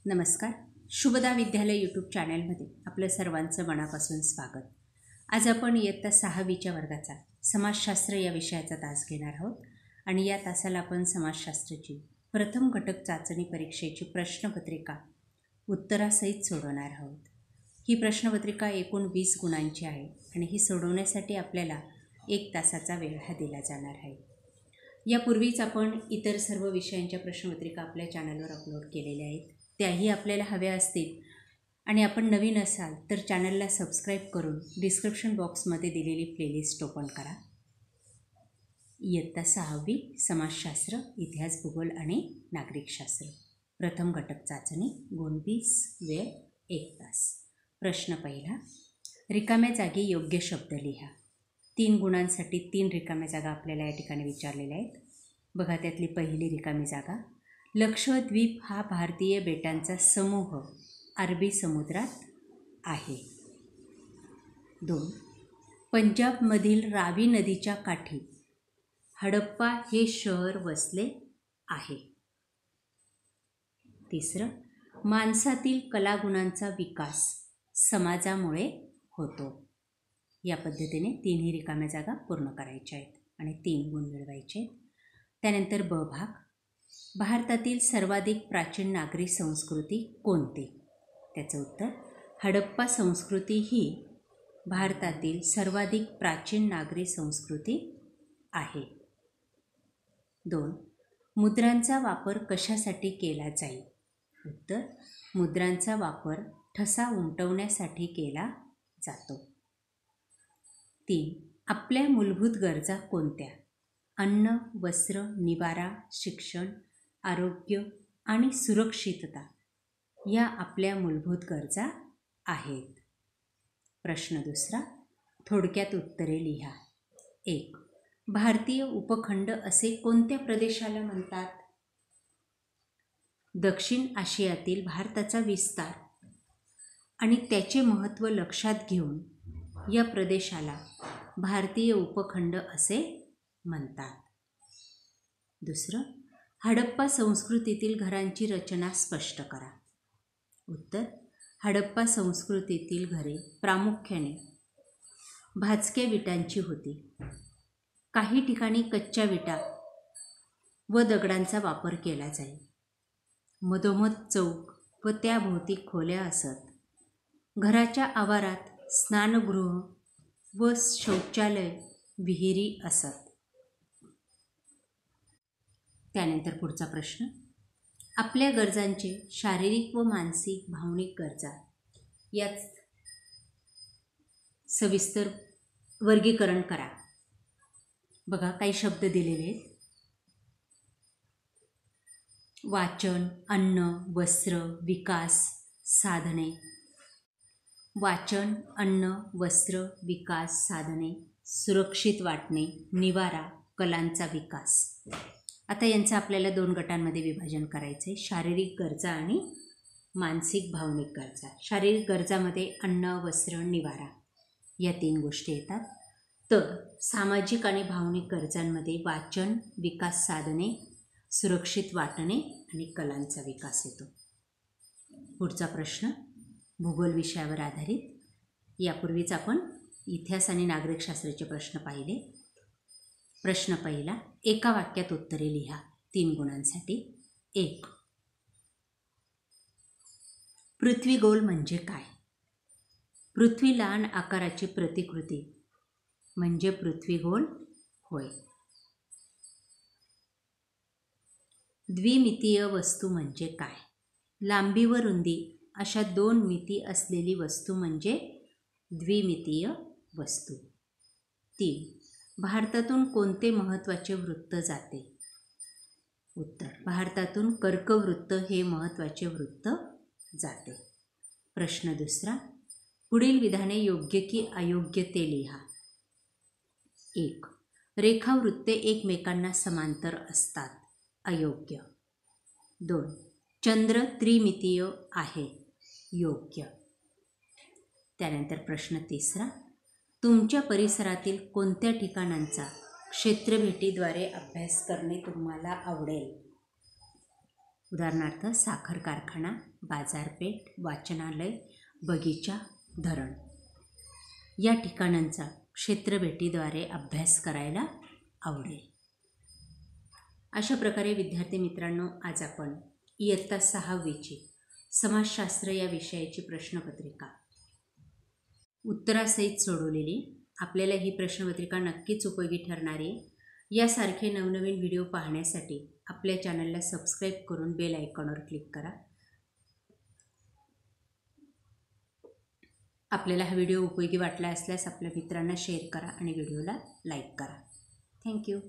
नमस्कार. शुभदा विद्यालय यूट्यूब चॅनलमध्ये आपलं सर्वांचं मनापासून स्वागत. आज आपण इयत्ता 6वीच्या वर्गाचा समाजशास्त्र या विषयाचा तास घेणार आहोत आणि या तासाला आपण समाजशास्त्राची प्रथम घटक चाचणी परीक्षेची प्रश्नपत्रिका उत्तरासहित सोडवणार आहोत. ही प्रश्नपत्रिका एकूण 20 गुणांची आहे आणि ही सोडवण्यासाठी आपल्याला 1 तासाचा वेळ हा दिला जाणार आहे. यापूर्वीच आपण इतर सर्व विषयांच्या प्रश्नपत्रिका आपल्या चॅनलवर अपलोड केलेल्या आहेत. त्याही आपल्याला हव्या असतील आणि आपण नवीन असाल तर चॅनलला सबस्क्राईब करून डिस्क्रिप्शन बॉक्समध्ये दिलेली प्लेलिस्ट ओपन करा. इयत्ता 6वी समाजशास्त्र, इतिहास, भूगोल आणि नागरिकशास्त्र प्रथम घटक चाचणी, गुण 20, वेळ 1 तास. प्रश्न पहिला, रिकाम्या जागी योग्य शब्द लिहा. 3 गुणांसाठी 3 रिकाम्या जागा आपल्याला या ठिकाणी विचारलेल्या आहेत. बघा, त्यातली पहिली रिकामी जागा, लक्षद्वीप हा भारतीय बेटांचा समूह अरबी समुद्रात आहे. 2, पंजाबमधील रावी नदीच्या काठी हडप्पा हे शहर वसले आहे. 3, माणसातील कलागुणांचा विकास समाजामुळे होतो. या पद्धतीने 3ही रिकाम्या जागा पूर्ण करायच्या आहेत आणि 3 गुण मिळवायचे आहेत. त्यानंतर ब भाग, भारतातील सर्वाधिक प्राचीन नागरी संस्कृती कोणती? त्याचं उत्तर, हडप्पा संस्कृती ही भारतातील सर्वाधिक प्राचीन नागरी संस्कृती आहे. 2, मुद्रांचा वापर कशासाठी केला जाईल? उत्तर, मुद्रांचा वापर ठसा उमटवण्यासाठी केला जातो. 3, आपल्या मूलभूत गरजा कोणत्या? अन्न, वस्त्र, निवारा, शिक्षण, आरोग्य आणि सुरक्षितता या आपल्या मूलभूत गरजा आहेत. प्रश्न दुसरा, थोडक्यात उत्तरे लिहा. 1, भारतीय उपखंड असे कोणत्या प्रदेशाला म्हणतात? दक्षिण आशियातील भारताचा विस्तार आणि त्याचे महत्त्व लक्षात घेऊन या प्रदेशाला भारतीय उपखंड असे म्हणतात. दुसरं, हडप्पा संस्कृतीतील घरांची रचना स्पष्ट करा. उत्तर, हडप्पा संस्कृतीतील घरे प्रामुख्याने भाजक्या विटांची होती. काही ठिकाणी कच्च्या विटा व दगडांचा वापर केला जाई. मधोमध चौक व त्याभोवती खोल्या असत. घराच्या आवारात स्नानगृह व शौचालय, विहिरी असत. त्यानंतर पुढचा प्रश्न, आपल्या गरजांचे शारीरिक व मानसिक भावनिक गरजा यात सविस्तर वर्गीकरण करा. बघा, काही शब्द दिलेले आहेत. वाचन, अन्न, वस्त्र, विकास, साधने. वाचन, अन्न, वस्त्र, विकास, साधने, सुरक्षित वाटणे, निवारा, कलांचा विकास. आता यांचं आपल्याला 2 गटांमध्ये विभाजन करायचं आहे, शारीरिक गरजा आणि मानसिक भावनिक गरजा. शारीरिक गरजामध्ये अन्न, वस्त्र, निवारा या 3 गोष्टी येतात. तर सामाजिक आणि भावनिक गरजांमध्ये वाचन, विकास साधने, सुरक्षित वाटणे आणि कलांचा विकास येतो. पुढचा प्रश्न भूगोल विषयावर आधारित. यापूर्वीच आपण इतिहास आणि नागरिकशास्त्राचे प्रश्न पाहिले. प्रश्न पहिला, एका वाक्यात उत्तरे लिहा 3 गुणांसाठी. 1, पृथ्वी गोल म्हणजे काय? पृथ्वी लहान आकाराची प्रतिकृती म्हणजे पृथ्वी गोल होय. द्विमितीय वस्तू म्हणजे काय? लांबी व रुंदी अशा 2 मिती असलेली वस्तू म्हणजे द्विमितीय वस्तू. 3, भारतातून कोणते महत्त्वाचे वृत्त जाते? उत्तर, भारतातून कर्कवृत्त हे महत्त्वाचे वृत्त जाते. प्रश्न दुसरा, पुढील विधाने योग्य की अयोग्य ते लिहा. 1, रेखावृत्ते एकमेकांना समांतर असतात. अयोग्य. 2, चंद्र त्रिमितीय आहे. योग्य. त्यानंतर प्रश्न तिसरा, तुमच्या परिसरातील कोणत्या ठिकाणांचा क्षेत्रभेटीद्वारे अभ्यास करणे तुम्हाला आवडेल? उदाहरणार्थ साखर कारखाना, बाजारपेठ, वाचनालय, बगीचा, धरण या ठिकाणांचा क्षेत्रभेटीद्वारे अभ्यास करायला आवडेल. अशा प्रकारे विद्यार्थी मित्रांनो, आज आपण इयत्ता 6वीची समाजशास्त्र या विषयाची प्रश्नपत्रिका उत्तरासहित सोडवलेली. आपल्याला ही प्रश्नपत्रिका नक्कीच उपयोगी ठरणार आहे. यासारखे नवनवीन व्हिडिओ पाहण्यासाठी आपल्या चॅनलला सबस्क्राईब करून बेल आयकॉनवर क्लिक करा. आपल्याला हा व्हिडिओ उपयोगी वाटला असल्यास आपल्या मित्रांना शेअर करा आणि व्हिडिओला लाईक करा. थँक्यू.